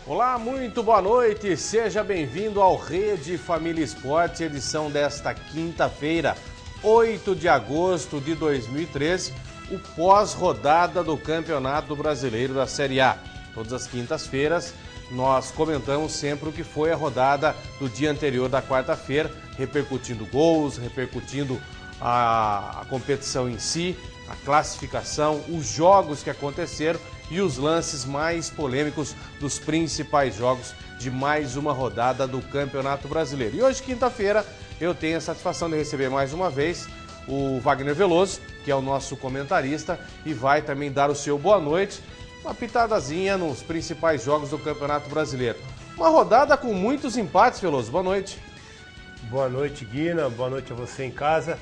Olá, muito boa noite, seja bem-vindo ao Rede Família Esporte, edição desta quinta-feira, 8 de agosto de 2013, o pós-rodada do Campeonato Brasileiro da Série A. Todas as quintas-feiras nós comentamos sempre o que foi a rodada do dia anterior da quarta-feira, repercutindo gols, repercutindo a competição em si, a classificação, os jogos que aconteceram e os lances mais polêmicos dos principais jogos de mais uma rodada do Campeonato Brasileiro. E hoje, quinta-feira, eu tenho a satisfação de receber mais uma vez o Wagner Veloso, que é o nosso comentarista, e vai também dar o seu boa noite, uma pitadazinha nos principais jogos do Campeonato Brasileiro. Uma rodada com muitos empates, Veloso. Boa noite. Boa noite, Guina. Boa noite a você em casa.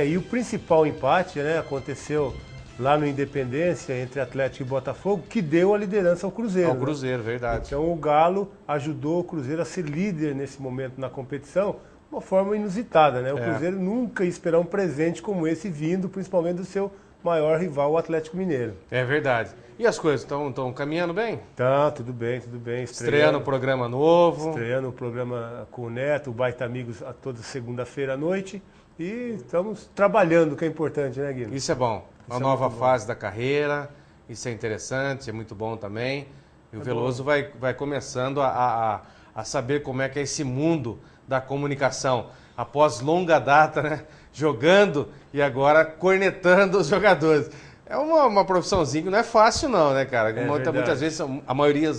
E o principal empate, aconteceu lá no Independência, entre Atlético e Botafogo, que deu a liderança ao Cruzeiro. Ao Cruzeiro, verdade. Então o Galo ajudou o Cruzeiro a ser líder nesse momento na competição, de uma forma inusitada, né? O Cruzeiro nunca ia esperar um presente como esse vindo, principalmente do seu maior rival, o Atlético Mineiro. É verdade. E as coisas estão caminhando bem? Tá, tudo bem, tudo bem. Estreando um programa novo. Estreando o programa com o Neto, o Baita Amigos, toda segunda-feira à noite. E estamos trabalhando, que é importante, né, Guilherme? Isso é bom. Uma nova fase da carreira, isso é interessante, é muito bom também. E o Veloso vai começando a saber como é que é esse mundo da comunicação. Após longa data, né, jogando e agora cornetando os jogadores. É uma profissãozinha que não é fácil não, né, cara? Muitas vezes a maioria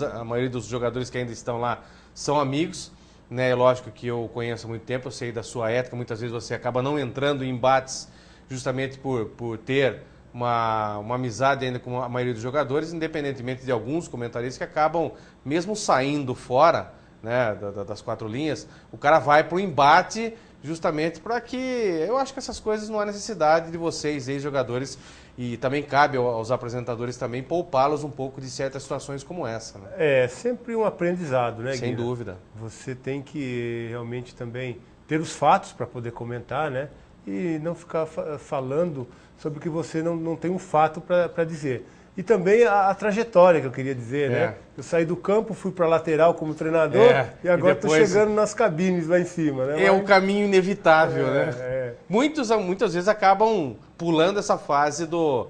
dos jogadores que ainda estão lá são amigos. É lógico que eu conheço há muito tempo, eu sei da sua ética, muitas vezes você acaba não entrando em embates justamente por ter uma amizade ainda com a maioria dos jogadores, independentemente de alguns comentaristas que acabam, mesmo saindo fora, né, das quatro linhas, o cara vai para o embate justamente para que... Eu acho que essas coisas não há necessidade de vocês, ex-jogadores, e também cabe aos apresentadores também poupá-los um pouco de certas situações como essa, né? É sempre um aprendizado, né, Sem Guina? dúvida. Você tem que realmente também ter os fatos para poder comentar, né? E não ficar falando sobre o que você não tem um fato para dizer. E também a trajetória que eu queria dizer, né? Eu saí do campo, fui para a lateral como treinador e agora estou chegando nas cabines lá em cima, né? É um caminho inevitável, né? Muitas vezes acabam pulando essa fase do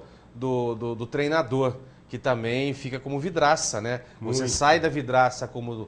treinador, que também fica como vidraça, né? Você sai da vidraça como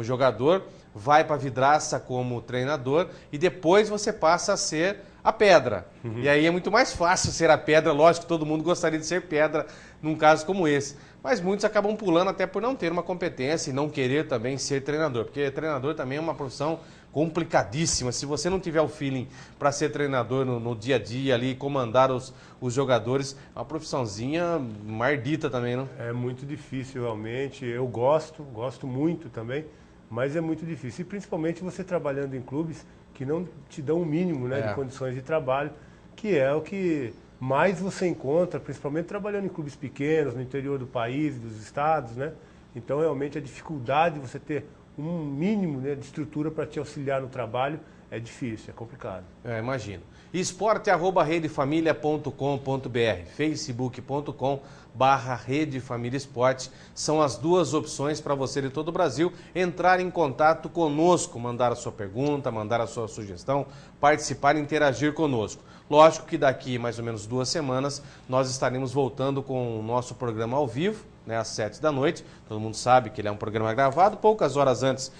jogador, vai para a vidraça como treinador e depois você passa a ser a pedra. E aí é muito mais fácil ser a pedra, lógico que todo mundo gostaria de ser pedra num caso como esse. Mas muitos acabam pulando até por não ter uma competência e não querer também ser treinador, porque treinador também é uma profissão complicadíssima. Se você não tiver o feeling para ser treinador no dia a dia ali, comandar os jogadores, é uma profissãozinha mardita também, não? É muito difícil realmente, eu gosto muito também, mas é muito difícil. E principalmente você trabalhando em clubes que não te dão o mínimo, né, de condições de trabalho, que é o que mais você encontra, principalmente trabalhando em clubes pequenos, no interior do país, dos estados, né? Então realmente a dificuldade de você ter um mínimo, né, de estrutura para te auxiliar no trabalho é difícil, é complicado. Imagino. esporte@redefamilia.com.br, facebook.com/redefamiliaesporte são as duas opções para você de todo o Brasil entrar em contato conosco, mandar a sua pergunta, mandar a sua sugestão, participar e interagir conosco. Lógico que daqui mais ou menos 2 semanas nós estaremos voltando com o nosso programa ao vivo, né, às 7 da noite. Todo mundo sabe que ele é um programa gravado, poucas horas antes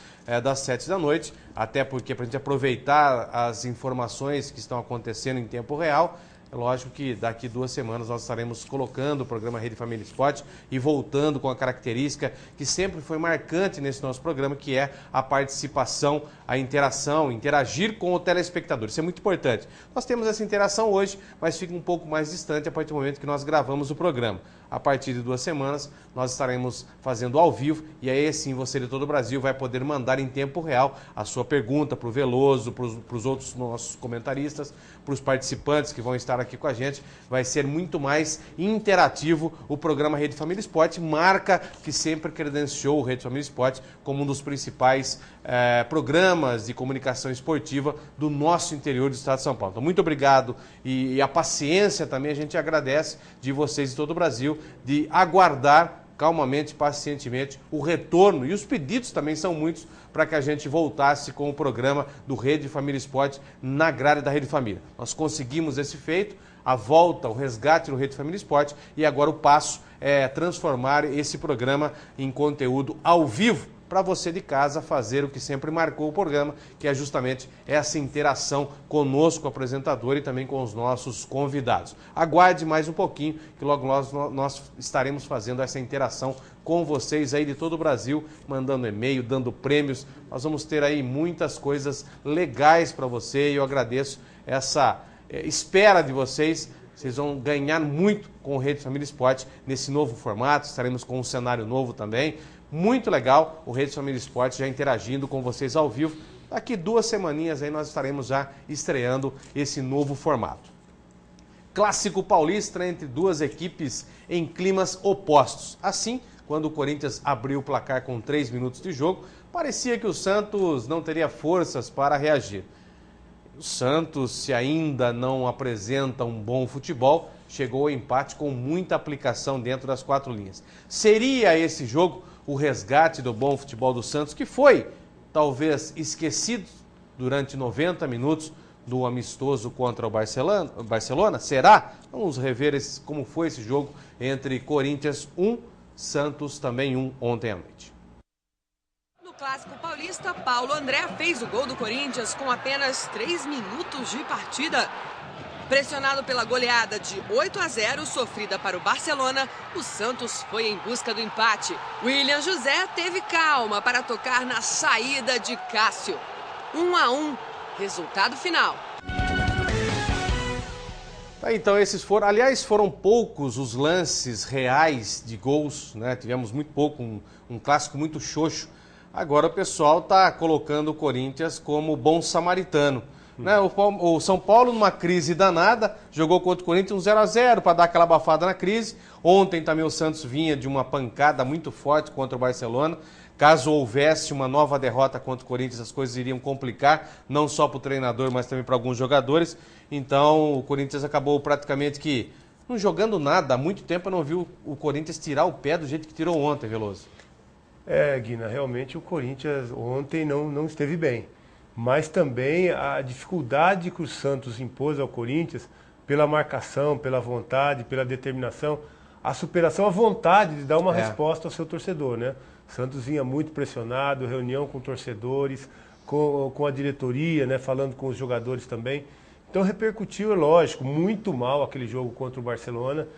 das 7 da noite, até porque para a gente aproveitar as informações que estão acontecendo em tempo real. É lógico que daqui 2 semanas nós estaremos colocando o programa Rede Família Esporte e voltando com a característica que sempre foi marcante nesse nosso programa, que é a participação, a interação, interagir com o telespectador. Isso é muito importante. Nós temos essa interação hoje, mas fica um pouco mais distante a partir do momento que nós gravamos o programa. A partir de 2 semanas nós estaremos fazendo ao vivo e aí sim você de todo o Brasil vai poder mandar em tempo real a sua pergunta para o Veloso, para os outros nossos comentaristas, para os participantes que vão estar aqui com a gente. Vai ser muito mais interativo o programa Rede Família Esporte, marca que sempre credenciou o Rede Família Esporte como um dos principais programas de comunicação esportiva do nosso interior do estado de São Paulo. Então, muito obrigado e a paciência também a gente agradece de vocês de todo o Brasil de aguardar calmamente, pacientemente, o retorno, e os pedidos também são muitos, para que a gente voltasse com o programa do Rede Família Esporte na grade da Rede Família. Nós conseguimos esse feito, a volta, o resgate do Rede Família Esporte, e agora o passo é transformar esse programa em conteúdo ao vivo, para você de casa fazer o que sempre marcou o programa, que é justamente essa interação conosco, o apresentador, e também com os nossos convidados. Aguarde mais um pouquinho, que logo nós estaremos fazendo essa interação com vocês aí de todo o Brasil, mandando e-mail, dando prêmios. Nós vamos ter aí muitas coisas legais para você, e eu agradeço essa espera de vocês. Vocês vão ganhar muito com o Rede Família Esporte nesse novo formato. Estaremos com um cenário novo também. Muito legal, o Rede Família Esporte já interagindo com vocês ao vivo. Daqui 2 semaninhas aí nós estaremos já estreando esse novo formato. Clássico paulista entre duas equipes em climas opostos. Assim, quando o Corinthians abriu o placar com 3 minutos de jogo, parecia que o Santos não teria forças para reagir. O Santos, se ainda não apresenta um bom futebol, chegou ao empate com muita aplicação dentro das 4 linhas. Seria esse jogo o resgate do bom futebol do Santos, que foi, talvez, esquecido durante 90 minutos do amistoso contra o Barcelona? Será? Vamos rever como foi esse jogo entre Corinthians 1, Santos também 1 ontem à noite. No Clássico Paulista, Paulo André fez o gol do Corinthians com apenas 3 minutos de partida. Pressionado pela goleada de 8-0 sofrida para o Barcelona, o Santos foi em busca do empate. William José teve calma para tocar na saída de Cássio. 1-1, resultado final. Então esses foram poucos os lances reais de gols, né? Tivemos muito pouco, um clássico muito xoxo. Agora o pessoal está colocando o Corinthians como bom samaritano. Né? O São Paulo, numa crise danada, jogou contra o Corinthians 0-0 para dar aquela abafada na crise. Ontem também o Santos vinha de uma pancada muito forte contra o Barcelona. Caso houvesse uma nova derrota contra o Corinthians, as coisas iriam complicar, não só para o treinador, mas também para alguns jogadores. Então o Corinthians acabou praticamente que não jogando nada. Há muito tempo eu não vi o Corinthians tirar o pé do jeito que tirou ontem, Veloso. Guina, realmente o Corinthians ontem não esteve bem. Mas também a dificuldade que o Santos impôs ao Corinthians pela marcação, pela vontade, pela determinação, a superação, a vontade de dar uma resposta ao seu torcedor, né? O Santos vinha muito pressionado, reunião com torcedores, com a diretoria, né? Falando com os jogadores também. Então repercutiu, é lógico, muito mal aquele jogo contra o Barcelona.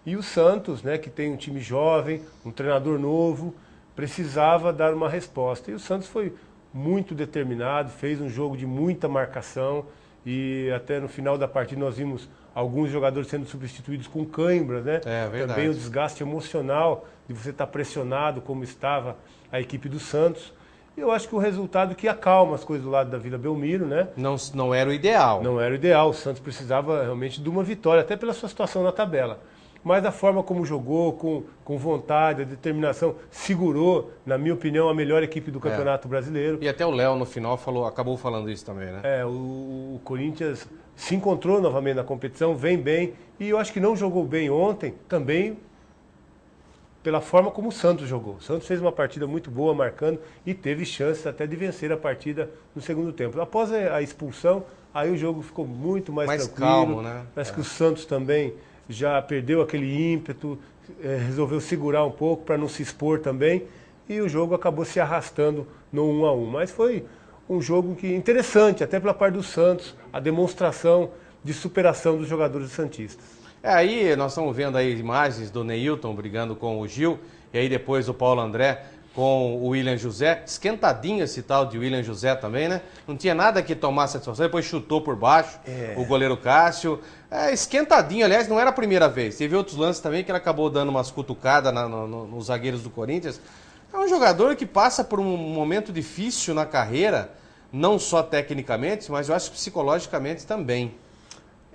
E o Santos, né, que tem um time jovem, um treinador novo, precisava dar uma resposta. E o Santos foi muito determinado, fez um jogo de muita marcação, e até no final da partida nós vimos alguns jogadores sendo substituídos com cãibras, né? Verdade. Também o desgaste emocional de você estar pressionado como estava a equipe do Santos. E eu acho que o resultado que acalma as coisas do lado da Vila Belmiro, né? Não era o ideal. Não era o ideal, o Santos precisava realmente de uma vitória, até pela sua situação na tabela. Mas a forma como jogou, com vontade, a determinação, segurou, na minha opinião, a melhor equipe do Campeonato Brasileiro. E até o Léo, no final, acabou falando isso também, né? O Corinthians se encontrou novamente na competição, vem bem, e eu acho que não jogou bem ontem, também pela forma como o Santos jogou. O Santos fez uma partida muito boa, marcando, e teve chances até de vencer a partida no segundo tempo. Após a expulsão, aí o jogo ficou muito mais tranquilo. Calmo, né? Parece que o Santos também já perdeu aquele ímpeto, resolveu segurar um pouco para não se expor também, e o jogo acabou se arrastando no 1-1. Mas foi um jogo interessante, até pela parte do Santos, a demonstração de superação dos jogadores santistas. Aí nós estamos vendo aí imagens do Neilton brigando com o Gil, e aí depois o Paulo André com o William José, esquentadinho esse tal de William José também, né? Não tinha nada que tomar satisfação, depois chutou por baixo o goleiro Cássio. Esquentadinho, aliás, não era a primeira vez. Teve outros lances também que ele acabou dando umas cutucadas nos zagueiros do Corinthians. É um jogador que passa por um momento difícil na carreira, não só tecnicamente, mas eu acho psicologicamente também.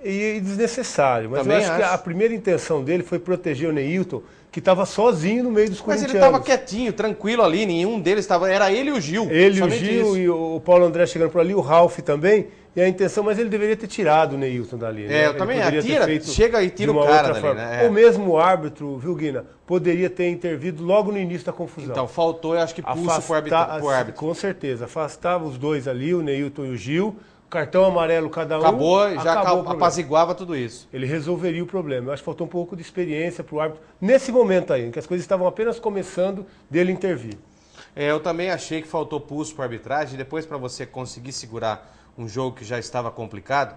E desnecessário, mas também eu acho que a primeira intenção dele foi proteger o Neilton, que estava sozinho no meio dos corintianos. Mas ele estava quietinho, tranquilo ali, nenhum deles estava. Era ele e o Gil. Ele, o Gil isso. E o Paulo André chegando por ali, o Ralf também. E a intenção, mas ele deveria ter tirado o Neilton dali. Né? Eu também chega e tira o cara dali, né? O mesmo árbitro, viu, Guina, poderia ter intervido logo no início da confusão. Então, faltou, eu acho que pulso pro árbitro. Com certeza, afastava os dois ali, o Neilton e o Gil, cartão amarelo cada um. Já apaziguava tudo isso. Ele resolveria o problema. Eu acho que faltou um pouco de experiência pro árbitro, nesse momento aí, em que as coisas estavam apenas começando, dele intervir. Eu também achei que faltou pulso para arbitragem, depois para você conseguir segurar um jogo que já estava complicado,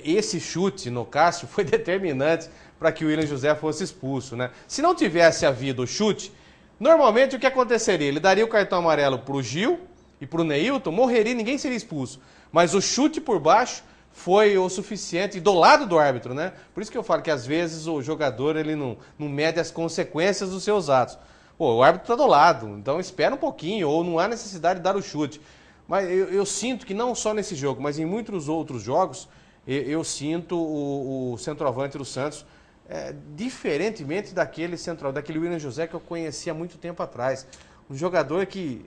esse chute no Cássio foi determinante para que o William José fosse expulso, né? Se não tivesse havido o chute, normalmente o que aconteceria? Ele daria o cartão amarelo para o Gil e para o Neilton, morreria, ninguém seria expulso. Mas o chute por baixo foi o suficiente, do lado do árbitro, né? Por isso que eu falo que às vezes o jogador ele não mede as consequências dos seus atos. Pô, o árbitro está do lado, então espera um pouquinho, ou não há necessidade de dar o chute. Mas eu sinto que não só nesse jogo, mas em muitos outros jogos, eu sinto o centroavante do Santos, diferentemente daquele William José que eu conhecia há muito tempo atrás. Um jogador que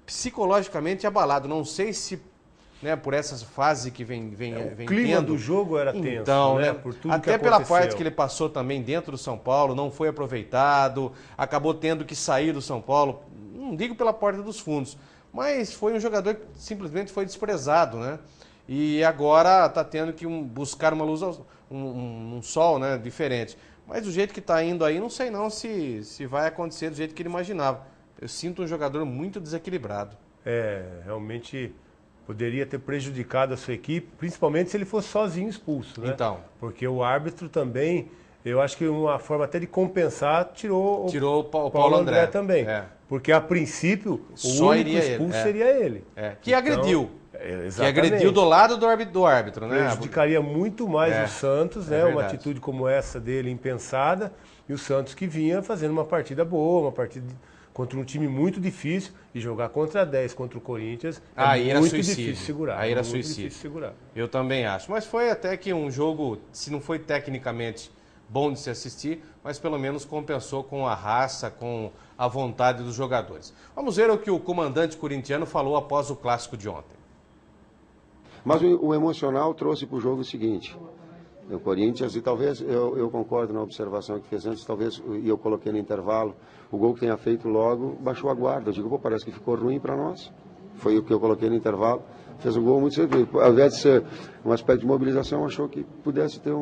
psicologicamente é abalado. Não sei se por essas fases que vem o clima tendo. Do jogo era tenso, então, né? Por tudo até que pela aconteceu. parte que ele passou também dentro do São Paulo, não foi aproveitado, acabou tendo que sair do São Paulo, não digo pela porta dos fundos, mas foi um jogador que simplesmente foi desprezado, né? E agora está tendo que buscar uma luz, um sol, né, diferente. Mas do jeito que está indo aí, não sei não se vai acontecer do jeito que ele imaginava. Eu sinto um jogador muito desequilibrado. Realmente poderia ter prejudicado a sua equipe, principalmente se ele fosse sozinho expulso, né? Então. Porque o árbitro também, eu acho que uma forma até de compensar, tirou o Paulo André também. Porque a princípio, o único expulso seria ele. Que agrediu. Que agrediu do lado do árbitro, né? Prejudicaria muito mais o Santos, né? Uma atitude como essa dele, impensada, e o Santos que vinha fazendo uma partida boa, uma partida contra um time muito difícil, e jogar contra 10 contra o Corinthians muito difícil segurar. Aí era suicídio. Eu também acho. Mas foi até que um jogo, se não foi tecnicamente bom de se assistir, mas pelo menos compensou com a raça, com a vontade dos jogadores. Vamos ver o que o comandante corintiano falou após o clássico de ontem. Mas o emocional trouxe para o jogo o seguinte: o Corinthians, e talvez eu concordo na observação que fez antes, talvez, e eu coloquei no intervalo, o gol que tenha feito logo, baixou a guarda. Eu digo, parece que ficou ruim para nós. Foi o que eu coloquei no intervalo. Fez um gol muito cedo. Ao invés de ser um aspecto de mobilização, achou que pudesse ter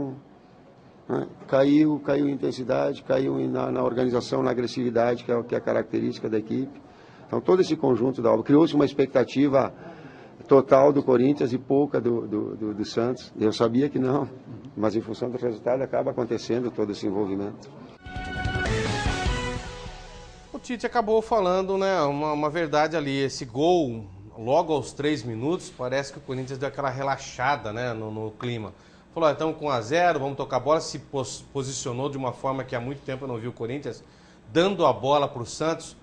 né? Caiu em intensidade, caiu na organização, na agressividade, que é a característica da equipe. Então, todo esse conjunto da obra, criou-se uma expectativa total do Corinthians e pouca do Santos. Eu sabia que não, mas em função do resultado acaba acontecendo todo esse envolvimento. O Tite acabou falando, né, uma verdade ali. Esse gol, logo aos 3 minutos, parece que o Corinthians deu aquela relaxada, né, no clima. Falou, estamos com 1-0, vamos tocar a bola. Se posicionou de uma forma que há muito tempo eu não vi o Corinthians, dando a bola para o Santos.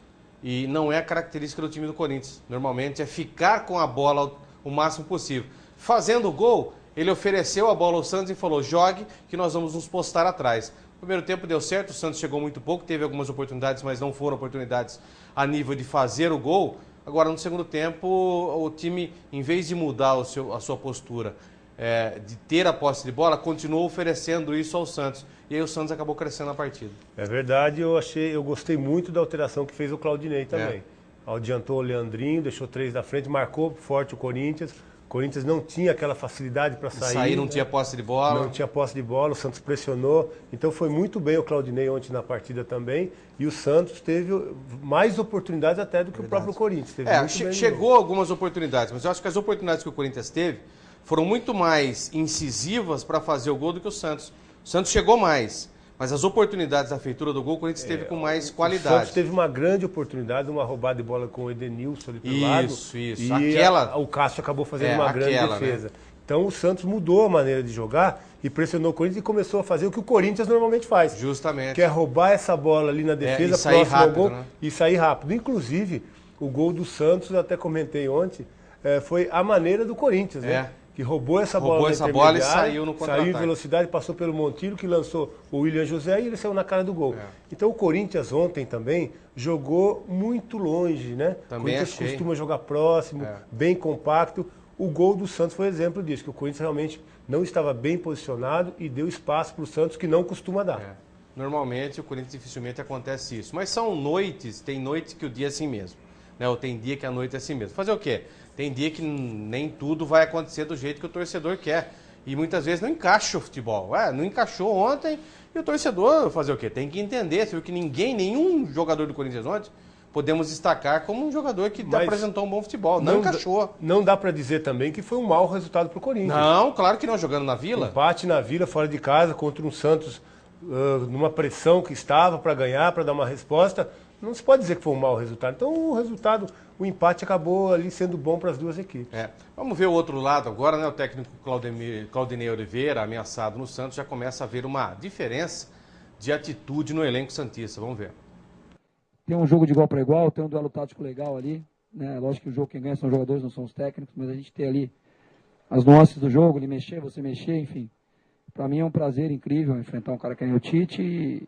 E não é a característica do time do Corinthians. Normalmente é ficar com a bola o máximo possível. Fazendo o gol, ele ofereceu a bola ao Santos e falou, jogue que nós vamos nos postar atrás. No primeiro tempo deu certo, o Santos chegou muito pouco, teve algumas oportunidades, mas não foram oportunidades a nível de fazer o gol. Agora, no segundo tempo, o time, em vez de mudar a sua postura, de ter a posse de bola, continuou oferecendo isso ao Santos. E aí o Santos acabou crescendo na partida. É verdade, eu gostei muito da alteração que fez o Claudinei também. Adiantou o Leandrinho, deixou 3 da frente, marcou forte o Corinthians. O Corinthians não tinha aquela facilidade para sair. Não tinha posse de bola. Não tinha posse de bola, o Santos pressionou. Então foi muito bem o Claudinei ontem na partida também. E o Santos teve mais oportunidades até do que o próprio Corinthians. Chegou algumas oportunidades, mas eu acho que as oportunidades que o Corinthians teve foram muito mais incisivas para fazer o gol do que o Santos. O Santos chegou mais, mas as oportunidades da feitura do gol, o Corinthians teve com mais qualidade. O Santos teve uma grande oportunidade, uma roubada de bola com o Edenilson ali pelo lado. Isso. E o Cássio acabou fazendo uma grande defesa. Né? Então o Santos mudou a maneira de jogar e pressionou o Corinthians e começou a fazer o que o Corinthians normalmente faz. Justamente. Que é roubar essa bola ali na defesa, próximo ao gol, né? E sair rápido. Inclusive, o gol do Santos, eu até comentei ontem, foi a maneira do Corinthians, né? Que roubou essa bola e saiu no contra-ataque. Saiu em velocidade, passou pelo Montijo, que lançou o William José e ele saiu na cara do gol. Então o Corinthians ontem também jogou muito longe, né? Também o Corinthians costuma jogar próximo, bem compacto. o gol do Santos foi exemplo disso, que o Corinthians realmente não estava bem posicionado e deu espaço para o Santos, que não costuma dar. Normalmente o Corinthians dificilmente acontece isso, mas são noites, tem noites que o dia é assim mesmo, né? Ou tem dia que a noite é assim mesmo. Fazer o quê? Tem dia que nem tudo vai acontecer do jeito que o torcedor quer. E muitas vezes não encaixa o futebol. Não encaixou ontem e o torcedor fazer o quê? Tem que entender. Você viu que nenhum jogador do Corinthians ontem, podemos destacar como um jogador que apresentou um bom futebol. Não encaixou. Não dá para dizer também que foi um mau resultado para o Corinthians. Não, claro que não, jogando na Vila. Empate na Vila, fora de casa, contra um Santos numa pressão que estava para ganhar, para dar uma resposta. Não se pode dizer que foi um mau resultado. Então o empate acabou ali sendo bom para as duas equipes. Vamos ver o outro lado agora, né? O técnico Claudinei Oliveira, ameaçado no Santos, já começa a ver uma diferença de atitude no elenco santista. Vamos ver. Tem um jogo de igual para igual, tem um duelo tático legal ali, né? Lógico que o jogo quem ganha são os jogadores, não são os técnicos, mas a gente tem ali as nuances do jogo, ele mexer, você mexer, enfim. Para mim é um prazer incrível enfrentar um cara que é o Tite e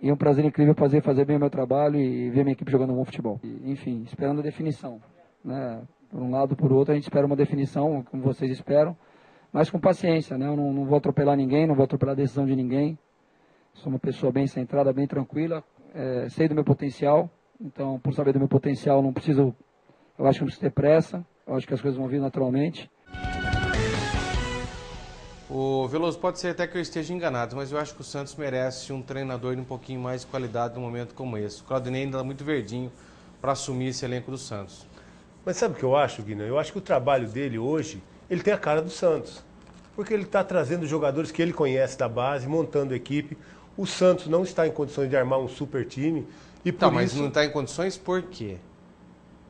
é um prazer incrível fazer bem o meu trabalho e ver minha equipe jogando um bom futebol. Enfim, esperando a definição, né? Por um lado, por outro, a gente espera uma definição, como vocês esperam, mas com paciência, né? Eu não vou atropelar ninguém, não vou atropelar a decisão de ninguém. Sou uma pessoa bem centrada, bem tranquila, sei do meu potencial, então, por saber do meu potencial, eu acho que não preciso ter pressa, eu acho que as coisas vão vir naturalmente. O Veloso, pode ser até que eu esteja enganado, mas eu acho que o Santos merece um treinador de um pouquinho mais de qualidade num momento como esse. O Claudinei ainda está muito verdinho para assumir esse elenco do Santos. Mas sabe o que eu acho, Guina? Eu acho que o trabalho dele hoje, ele tem a cara do Santos. Porque ele está trazendo jogadores que ele conhece da base, montando equipe. O Santos não está em condições de armar um super time. E por mas isso... não está em condições por quê?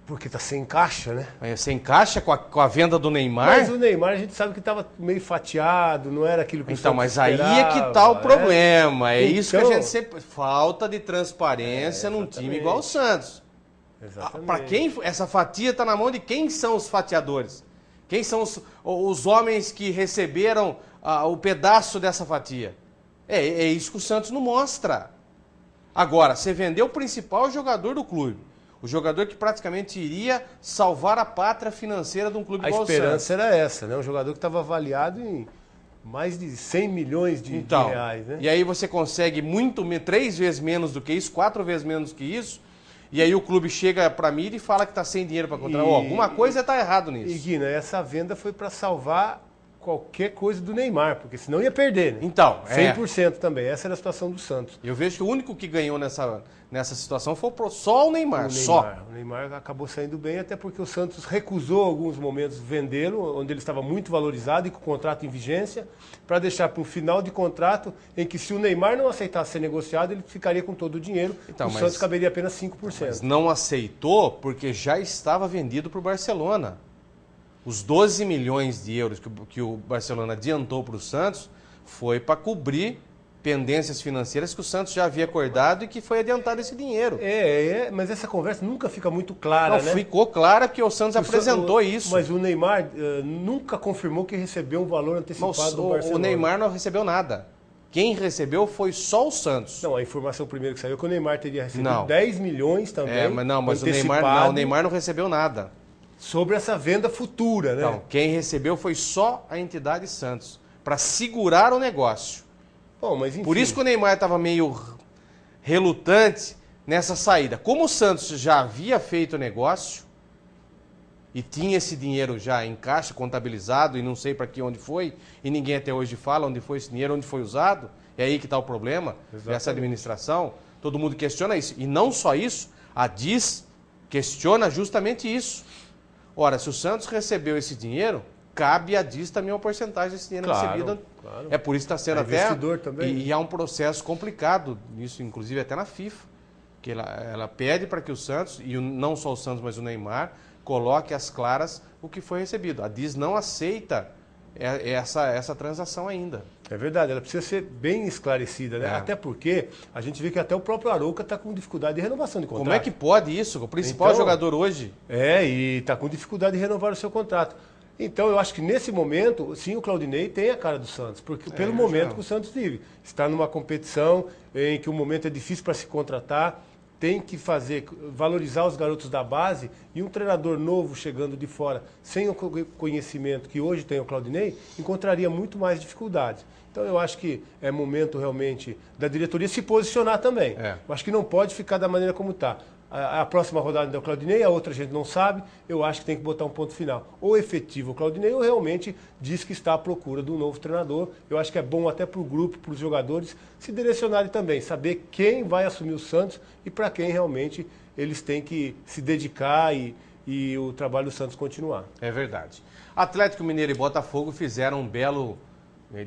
Porque está sem caixa, né? Você encaixa com a venda do Neymar? Mas o Neymar a gente sabe que estava meio fatiado, não era aquilo que o Santos mas aí esperava, é que está o problema. É isso que a Então- gente sempre... Falta de transparência num time igual o Santos. Exatamente. Para quem essa fatia está na mão de quem são os fatiadores? Quem são os homens que receberam o pedaço dessa fatia? É isso que o Santos não mostra. Agora, você vendeu o principal jogador do clube. O jogador que praticamente iria salvar a pátria financeira de um clube igual o Santos. A esperança era essa, né? Um jogador que estava avaliado em mais de 100 milhões de reais, né? E aí você consegue 3 vezes menos do que isso, 4 vezes menos do que isso, e aí o clube chega para mim e fala que está sem dinheiro para contratar. Alguma coisa está errado nisso. E Guina, essa venda foi para salvar qualquer coisa do Neymar, porque senão ia perder, né? Então, 100% também. Essa era a situação do Santos. Eu vejo que o único que ganhou nessa situação foi só o Neymar. O Neymar acabou saindo bem, até porque o Santos recusou alguns momentos vendê-lo, onde ele estava muito valorizado e com o contrato em vigência, para deixar para um final de contrato em que, se o Neymar não aceitasse ser negociado, ele ficaria com todo o dinheiro. O Santos caberia apenas 5%. Mas não aceitou porque já estava vendido para o Barcelona. Os 12 milhões de euros que o Barcelona adiantou para o Santos foi para cobrir pendências financeiras que o Santos já havia acordado e que foi adiantado esse dinheiro. Mas essa conversa nunca fica muito clara, né? Ficou clara porque o Santos apresentou isso. Mas o Neymar nunca confirmou que recebeu um valor antecipado do Barcelona. O Neymar não recebeu nada. Quem recebeu foi só o Santos. Não, a informação primeiro que saiu é que o Neymar teria recebido 10 milhões também. Mas o Neymar não recebeu nada. Sobre essa venda futura, né? Então, quem recebeu foi só a entidade Santos, para segurar o negócio. Bom, mas enfim. Por isso que o Neymar estava meio relutante nessa saída. Como o Santos já havia feito o negócio e tinha esse dinheiro já em caixa, contabilizado, e não sei para onde foi, e ninguém até hoje fala onde foi esse dinheiro, onde foi usado, é aí que está o problema dessa administração. Todo mundo questiona isso. E não só isso, a DIS questiona justamente isso. Ora, se o Santos recebeu esse dinheiro, cabe a DIS também uma porcentagem desse dinheiro recebido. Claro. É por isso que está sendo até... investidor também. E há um processo complicado nisso, inclusive até na FIFA, que ela pede para que o Santos, e não só o Santos, mas o Neymar, coloque às claras o que foi recebido. A DIS não aceita essa transação ainda. É verdade, ela precisa ser bem esclarecida, né? Até porque a gente vê que até o próprio Arouca está com dificuldade de renovação de contrato. Como é que pode isso? O principal jogador hoje... E está com dificuldade de renovar o seu contrato. Então, eu acho que nesse momento, sim, o Claudinei tem a cara do Santos, porque pelo momento que o Santos vive. Está numa competição em que o momento é difícil para se contratar, tem que valorizar os garotos da base, e um treinador novo chegando de fora, sem o conhecimento que hoje tem o Claudinei, encontraria muito mais dificuldades. Então eu acho que é momento realmente da diretoria se posicionar também. Eu acho que não pode ficar da maneira como está. A próxima rodada é o Claudinei, a outra a gente não sabe. Eu acho que tem que botar um ponto final. Ou efetivo o Claudinei, ou realmente diz que está à procura de um novo treinador. Eu acho que é bom até para o grupo, para os jogadores, se direcionarem também, saber quem vai assumir o Santos e para quem realmente eles têm que se dedicar e o trabalho do Santos continuar. É verdade. Atlético Mineiro e Botafogo fizeram um belo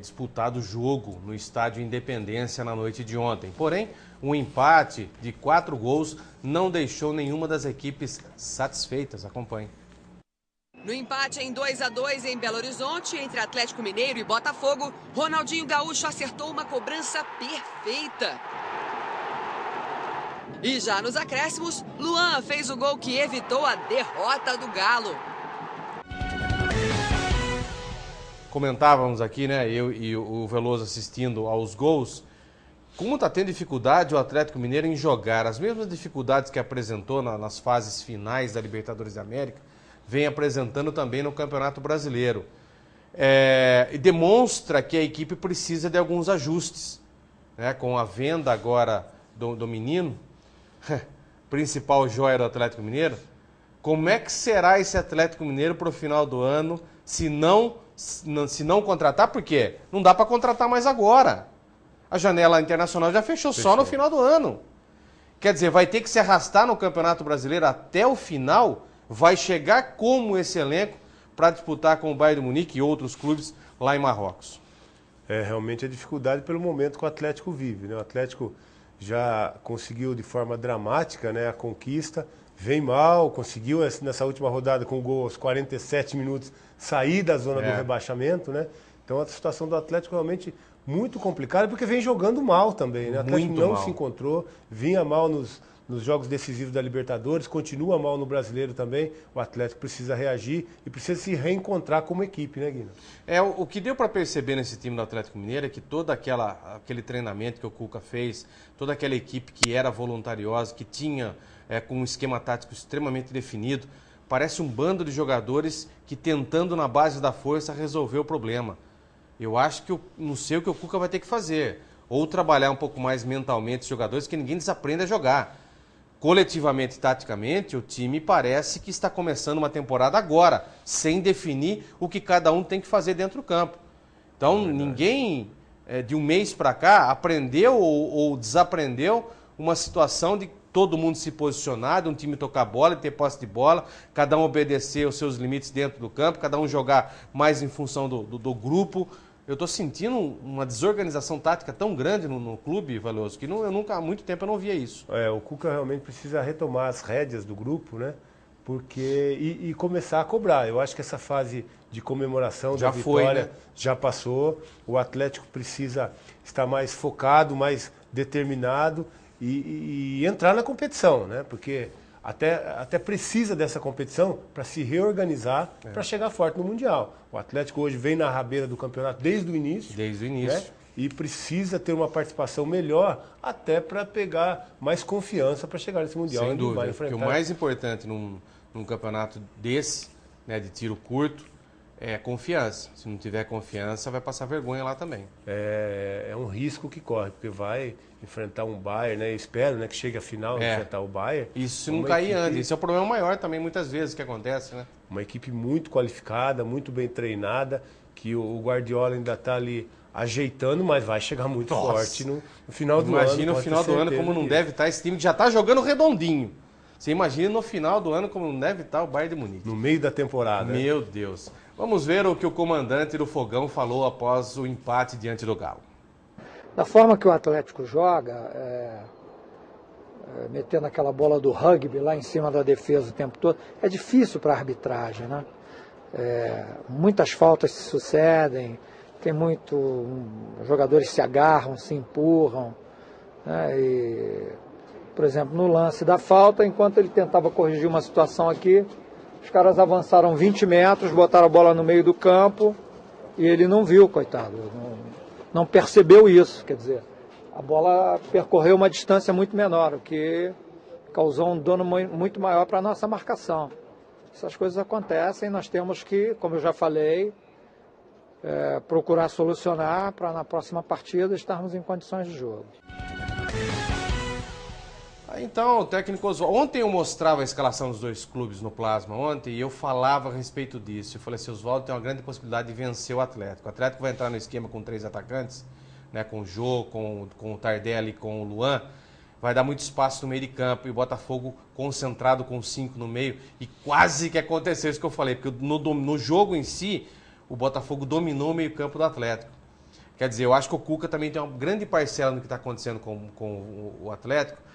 disputado jogo no estádio Independência na noite de ontem. Porém, um empate de 4 gols não deixou nenhuma das equipes satisfeitas. Acompanhe. No empate em 2-2 em Belo Horizonte, entre Atlético Mineiro e Botafogo, Ronaldinho Gaúcho acertou uma cobrança perfeita. E já nos acréscimos, Luan fez o gol que evitou a derrota do Galo. Comentávamos aqui, né, eu e o Veloso assistindo aos gols, como está tendo dificuldade o Atlético Mineiro em jogar, as mesmas dificuldades que apresentou nas fases finais da Libertadores da América, vem apresentando também no Campeonato Brasileiro. E demonstra que a equipe precisa de alguns ajustes, né, com a venda agora do menino, principal joia do Atlético Mineiro. Como é que será esse Atlético Mineiro para o final do ano se não contratar? Porque não dá para contratar mais agora. A janela internacional já fechou só no final do ano. Quer dizer, vai ter que se arrastar no Campeonato Brasileiro até o final, vai chegar como esse elenco para disputar com o Bayern de Munique e outros clubes lá em Marrocos. Realmente a dificuldade pelo momento que o Atlético vive, né? O Atlético já conseguiu de forma dramática, né, a conquista, vem mal, conseguiu nessa última rodada com o gol aos 47 minutos sair da zona do rebaixamento, né? Então a situação do Atlético realmente muito complicada, porque vem jogando mal também, né? O Atlético não se encontrou, vinha mal nos jogos decisivos da Libertadores, continua mal no Brasileiro também. O Atlético precisa reagir e precisa se reencontrar como equipe, né, Guina? O que deu para perceber nesse time do Atlético Mineiro é que todo aquele treinamento que o Cuca fez, toda aquela equipe que era voluntariosa, que tinha com um esquema tático extremamente definido, parece um bando de jogadores que tentando na base da força resolver o problema. Eu acho que não sei o que o Cuca vai ter que fazer. Ou trabalhar um pouco mais mentalmente os jogadores, que ninguém desaprende a jogar. Coletivamente e taticamente, o time parece que está começando uma temporada agora, sem definir o que cada um tem que fazer dentro do campo. Então, ninguém, de um mês para cá, aprendeu ou desaprendeu uma situação de todo mundo se posicionar, de um time tocar bola e ter posse de bola, cada um obedecer os seus limites dentro do campo, cada um jogar mais em função do grupo. Eu estou sentindo uma desorganização tática tão grande no clube, Veloso, que eu nunca, há muito tempo eu não via isso. O Cuca realmente precisa retomar as rédeas do grupo, né? E começar a cobrar. Eu acho que essa fase de comemoração da vitória, né, já passou. O Atlético precisa estar mais focado, mais determinado e entrar na competição, né? Porque até precisa dessa competição para se reorganizar, para chegar forte no Mundial. O Atlético hoje vem na rabeira do campeonato desde o início. Desde o início. Né? E precisa ter uma participação melhor até para pegar mais confiança para chegar nesse Mundial. Sem dúvida, porque o mais importante num campeonato desse, né, de tiro curto, é confiança. Se não tiver confiança, vai passar vergonha lá também. É um risco que corre, porque vai enfrentar um Bayern, né? Eu espero, né, que chegue a final enfrentar o Bayern. Isso se não cair antes. Esse é o problema maior também, muitas vezes, que acontece, né? Uma equipe muito qualificada, muito bem treinada, que o Guardiola ainda está ali ajeitando, mas vai chegar muito forte no final do ano. Imagina no final do ano como não deve estar esse time que já está jogando redondinho. Você imagina no final do ano como não deve estar o Bayern de Munique. No meio da temporada. Meu Deus. Vamos ver o que o comandante do Fogão falou após o empate diante do Galo. Da forma que o Atlético joga, metendo aquela bola do rugby lá em cima da defesa o tempo todo, é difícil para a arbitragem, né? Muitas faltas se sucedem, tem jogadores se agarram, se empurram, né? Por exemplo, no lance da falta, enquanto ele tentava corrigir uma situação aqui, os caras avançaram 20 metros, botaram a bola no meio do campo e ele não viu, coitado, não percebeu isso. Quer dizer, a bola percorreu uma distância muito menor, o que causou um dano muito maior para a nossa marcação. Essas coisas acontecem, nós temos que, como eu já falei, procurar solucionar para na próxima partida estarmos em condições de jogo. Então, o técnico Oswaldo, ontem eu mostrava a escalação dos dois clubes no Plasma, ontem, e eu falava a respeito disso. Eu falei assim, o Oswaldo tem uma grande possibilidade de vencer o Atlético. O Atlético vai entrar no esquema com 3 atacantes, né, com o Jô, com o Tardelli, com o Luan. Vai dar muito espaço no meio de campo e o Botafogo concentrado com 5 no meio. E quase que aconteceu isso que eu falei, porque no jogo em si, o Botafogo dominou o meio campo do Atlético. Quer dizer, eu acho que o Cuca também tem uma grande parcela no que está acontecendo com o Atlético,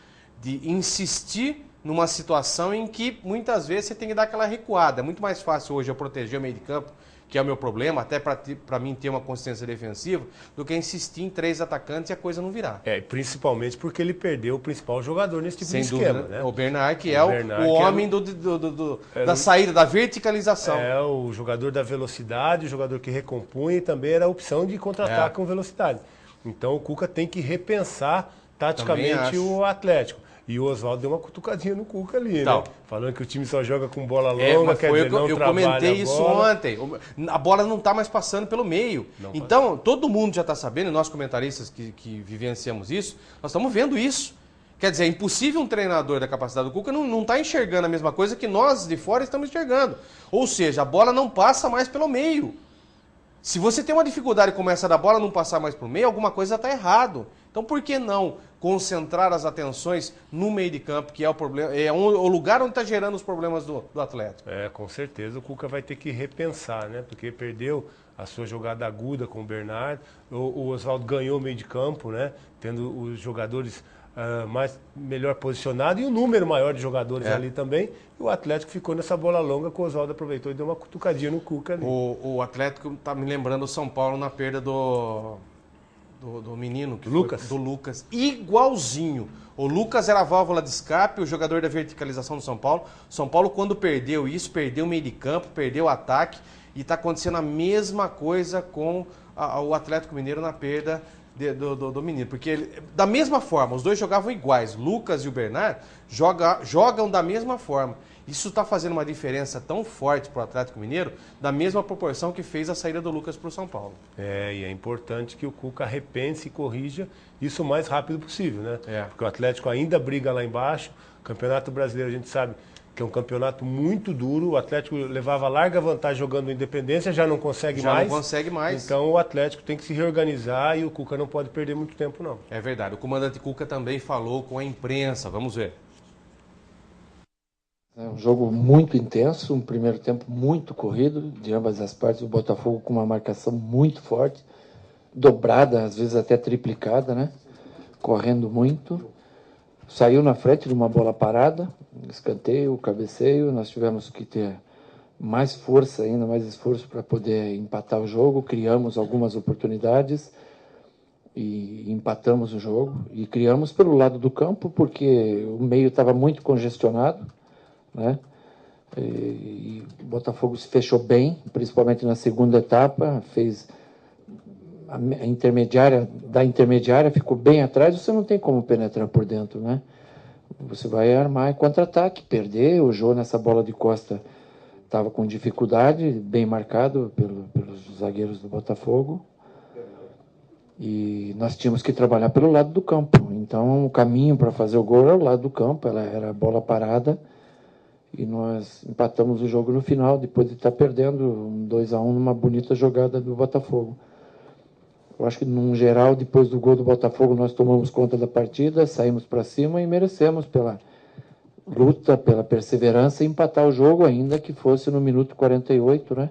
de insistir numa situação em que muitas vezes você tem que dar aquela recuada. É muito mais fácil hoje eu proteger o meio de campo, que é o meu problema, até para mim ter uma consistência defensiva, do que insistir em 3 atacantes e a coisa não virar. Principalmente porque ele perdeu o principal jogador nesse tipo de esquema. Dúvida, né? O Bernard, que é o homem da saída, da verticalização. É o jogador da velocidade, o jogador que recompunha e também era a opção de contra-ataque com velocidade. Então o Cuca tem que repensar taticamente o Atlético. E o Oswaldo deu uma cutucadinha no Cuca ali, então, né? Falando que o time só joga com bola longa, quer dizer, não trabalha a bola. Eu comentei isso ontem. A bola não está mais passando pelo meio. Então, todo mundo já está sabendo, e nós comentaristas que vivenciamos isso, nós estamos vendo isso. Quer dizer, é impossível um treinador da capacidade do Cuca não está enxergando a mesma coisa que nós de fora estamos enxergando. Ou seja, a bola não passa mais pelo meio. Se você tem uma dificuldade como essa da bola não passar mais pelo meio, alguma coisa está errado. Então, por que não concentrar as atenções no meio de campo, que é o problema, o lugar onde está gerando os problemas do Atlético? Com certeza o Cuca vai ter que repensar, né? Porque perdeu a sua jogada aguda com o Bernard, o Oswaldo ganhou o meio de campo, né? Tendo os jogadores melhor posicionados e um número maior de jogadores ali também. E o Atlético ficou nessa bola longa que o Oswaldo aproveitou e deu uma cutucadinha no Cuca ali. O Atlético está me lembrando o São Paulo na perda do menino, que Lucas. Do Lucas, igualzinho. O Lucas era a válvula de escape, o jogador da verticalização do São Paulo. São Paulo, quando perdeu isso, perdeu o meio de campo, perdeu o ataque, e está acontecendo a mesma coisa com o Atlético Mineiro na perda do menino. Porque da mesma forma, os dois jogavam iguais. Lucas e o Bernard jogam da mesma forma. Isso está fazendo uma diferença tão forte para o Atlético Mineiro, da mesma proporção que fez a saída do Lucas para o São Paulo. E é importante que o Cuca repense e corrija isso o mais rápido possível, né? Porque o Atlético ainda briga lá embaixo. O Campeonato Brasileiro, a gente sabe que é um campeonato muito duro. O Atlético levava larga vantagem jogando Independência, já não consegue mais. Então o Atlético tem que se reorganizar e o Cuca não pode perder muito tempo, não. É verdade. O comandante Cuca também falou com a imprensa. Vamos ver. É um jogo muito intenso, um primeiro tempo muito corrido, de ambas as partes. O Botafogo com uma marcação muito forte, dobrada, às vezes até triplicada, né? Correndo muito. Saiu na frente de uma bola parada, escanteio, cabeceio. Nós tivemos que ter mais força ainda, mais esforço para poder empatar o jogo. Criamos algumas oportunidades e empatamos o jogo. E criamos pelo lado do campo, porque o meio estava muito congestionado, né? E o Botafogo se fechou bem, principalmente na segunda etapa, fez a intermediária, ficou bem atrás, você não tem como penetrar por dentro, né? Você vai armar em contra-ataque, perder. O Jô nessa bola de costa estava com dificuldade, bem marcado pelos zagueiros do Botafogo. E nós tínhamos que trabalhar pelo lado do campo. Então o caminho para fazer o gol era o lado do campo, era a bola parada. E nós empatamos o jogo no final, depois de estar perdendo 2-1 numa bonita jogada do Botafogo. Eu acho que, num geral, depois do gol do Botafogo, nós tomamos conta da partida, saímos para cima e merecemos pela luta, pela perseverança, empatar o jogo, ainda que fosse no minuto 48, né?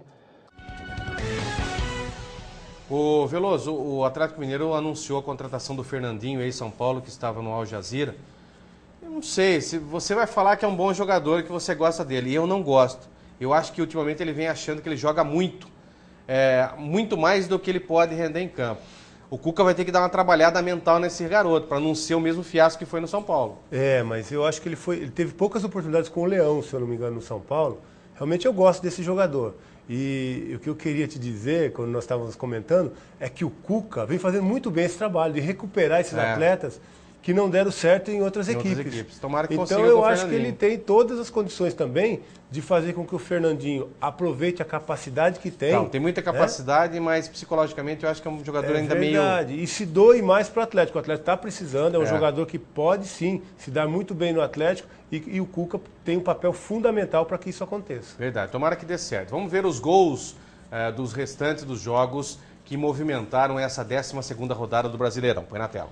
O Veloso, o Atlético Mineiro anunciou a contratação do Fernandinho, ex-São Paulo, que estava no Al Jazeera. Eu não sei, se você vai falar que é um bom jogador, que você gosta dele, e eu não gosto. Eu acho que ultimamente ele vem achando que ele joga muito, muito mais do que ele pode render em campo. O Cuca vai ter que dar uma trabalhada mental nesse garoto, para não ser o mesmo fiasco que foi no São Paulo. Mas eu acho que ele teve poucas oportunidades com o Leão, se eu não me engano, no São Paulo. Realmente eu gosto desse jogador. E o que eu queria te dizer, quando nós estávamos comentando, é que o Cuca vem fazendo muito bem esse trabalho de recuperar esses atletas que não deram certo em outras equipes. Tomara que então eu acho que ele tem todas as condições também de fazer com que o Fernandinho aproveite a capacidade que tem. Não, tem muita capacidade, mas psicologicamente eu acho que é um jogador ainda meio... É verdade, e se doe mais para o Atlético. O Atlético está precisando, é um jogador que pode sim se dar muito bem no Atlético e o Cuca tem um papel fundamental para que isso aconteça. Verdade, tomara que dê certo. Vamos ver os gols dos restantes dos jogos que movimentaram essa 12ª rodada do Brasileirão. Põe na tela.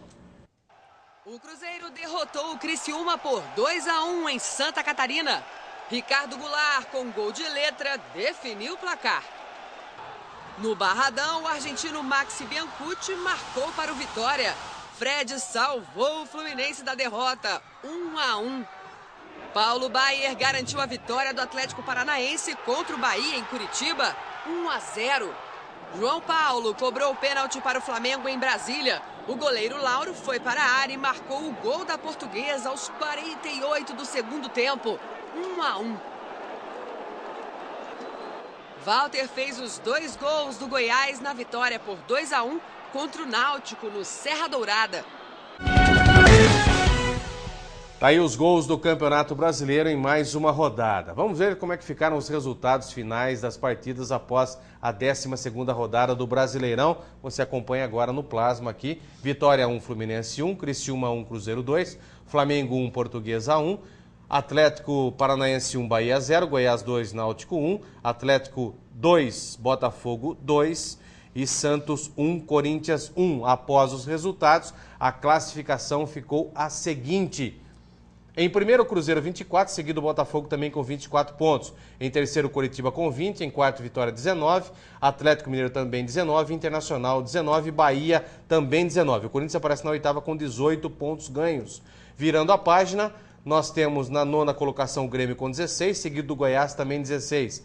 O Cruzeiro derrotou o Criciúma por 2-1 em Santa Catarina. Ricardo Goulart, com gol de letra, definiu o placar. No Barradão, o argentino Maxi Biancucci marcou para o Vitória. Fred salvou o Fluminense da derrota, 1-1. Paulo Baier garantiu a vitória do Atlético Paranaense contra o Bahia em Curitiba, 1-0. João Paulo cobrou o pênalti para o Flamengo em Brasília. O goleiro Lauro foi para a área e marcou o gol da Portuguesa aos 48 do segundo tempo, 1-1. Walter fez os 2 gols do Goiás na vitória por 2-1 contra o Náutico no Serra Dourada. Tá aí os gols do Campeonato Brasileiro em mais uma rodada. Vamos ver como é que ficaram os resultados finais das partidas após a 12ª rodada do Brasileirão. Você acompanha agora no Plasma aqui. Vitória 1, Fluminense 1, Criciúma 1, Cruzeiro 2, Flamengo 1, Portuguesa 1, Atlético Paranaense 1, Bahia 0, Goiás 2, Náutico 1, Atlético 2, Botafogo 2 e Santos 1, Corinthians 1. Após os resultados, a classificação ficou a seguinte: em primeiro, Cruzeiro 24, seguido Botafogo também com 24 pontos. Em terceiro, Coritiba com 20, em quarto, Vitória 19, Atlético Mineiro também 19, Internacional 19, Bahia também 19. O Corinthians aparece na oitava com 18 pontos ganhos. Virando a página, nós temos na nona colocação o Grêmio com 16, seguido do Goiás também 16.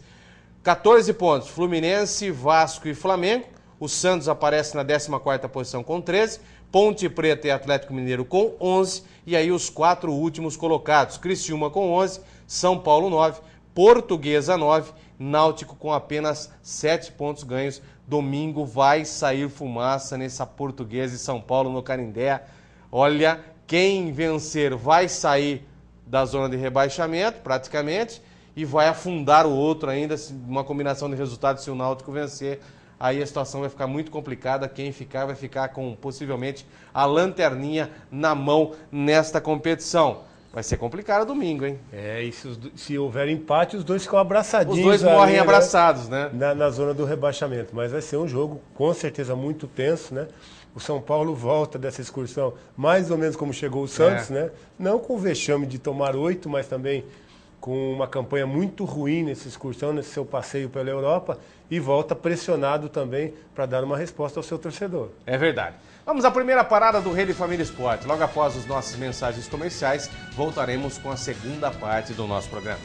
14 pontos, Fluminense, Vasco e Flamengo. O Santos aparece na 14ª posição com 13, Ponte Preta e Atlético Mineiro com 11, e aí os 4 últimos colocados, Criciúma com 11, São Paulo 9, Portuguesa 9, Náutico com apenas 7 pontos ganhos. Domingo vai sair fumaça nessa Portuguesa e São Paulo no Canindé. Olha, quem vencer vai sair da zona de rebaixamento, praticamente, e vai afundar o outro ainda, uma combinação de resultados se o Náutico vencer. Aí a situação vai ficar muito complicada, quem ficar vai ficar com, possivelmente, a lanterninha na mão nesta competição. Vai ser complicado domingo, hein? E se houver empate, os dois ficam abraçadinhos. Os dois morrem abraçados, né? Na zona do rebaixamento. Mas vai ser um jogo, com certeza, muito tenso, né? O São Paulo volta dessa excursão mais ou menos como chegou o Santos, né? Não com o vexame de tomar 8, mas também com uma campanha muito ruim nessa excursão, nesse seu passeio pela Europa, e volta pressionado também para dar uma resposta ao seu torcedor. É verdade. Vamos à primeira parada do Rede Família Esporte. Logo após as nossas mensagens comerciais, voltaremos com a segunda parte do nosso programa.